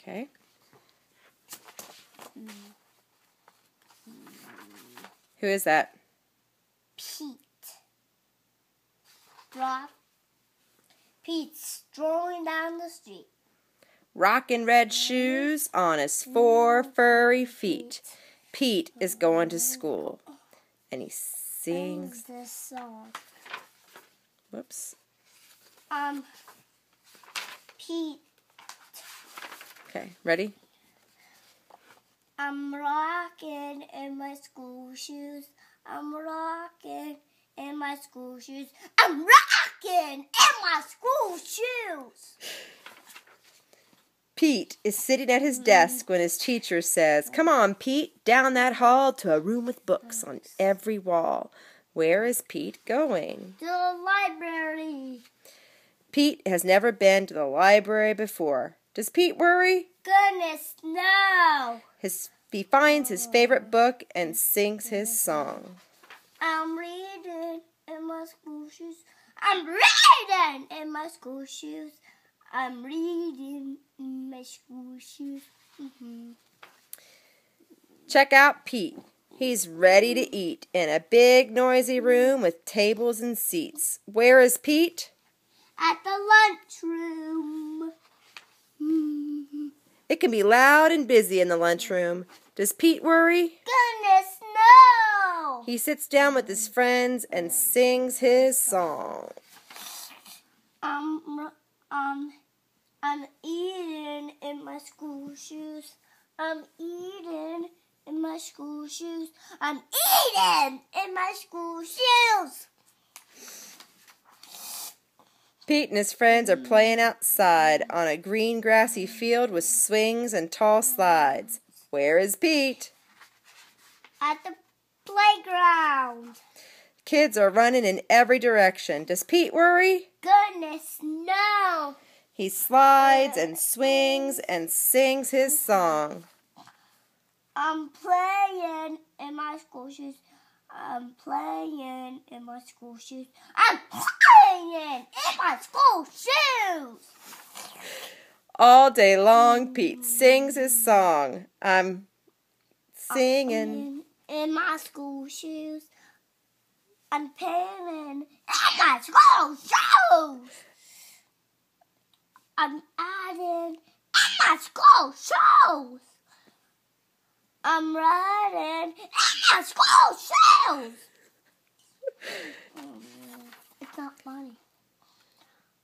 Okay. Who is that? Pete. Pete's strolling down the street. Rockin' red shoes on his 4 furry feet. Pete is going to school. And he sings this song. Whoops. Pete. Okay, ready? I'm rocking in my school shoes. I'm rocking in my school shoes. I'm rocking in my school shoes. Pete is sitting at his desk when his teacher says, "Come on, Pete, down that hall to a room with books on every wall." Where is Pete going? To the library. Pete has never been to the library before. Does Pete worry? Goodness, no. He finds his favorite book and sings his song. I'm reading in my school shoes. I'm reading in my school shoes. I'm reading in my school shoes. Check out Pete. He's ready to eat in a big noisy room with tables and seats. Where is Pete? At the lunchroom. It can be loud and busy in the lunchroom. Does Pete worry? Goodness, no! He sits down with his friends and sings his song. I'm eating in my school shoes. I'm eating in my school shoes. I'm eating in my school shoes. Pete and his friends are playing outside on a green grassy field with swings and tall slides. Where is Pete? At the playground. Kids are running in every direction. Does Pete worry? Goodness, no. He slides and swings and sings his song. I'm playing in my school shoes. I'm playing in my school shoes. I'm playing in my school shoes. All day long, Pete sings his song. I'm singing in my school shoes. I'm playing in my school shoes. I'm adding in my school shoes. I'm riding in my school shoes. It's not funny.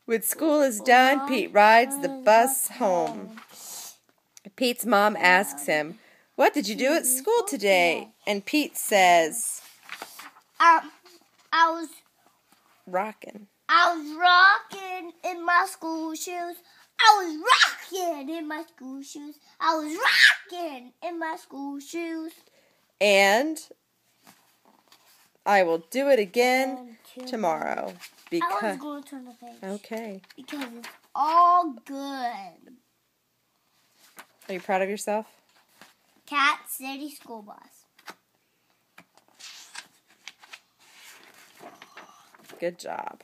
When school is done, Pete rides the bus home. Pete's mom asks him, "What did you do at school today?" And Pete says, I was rocking. I was rocking in my school shoes. I was rocking in my school shoes. I was rocking in my school shoes. And I will do it again tomorrow. I was going to turn the page. Okay. Because it's all good. Are you proud of yourself? Cat City School Bus. Good job.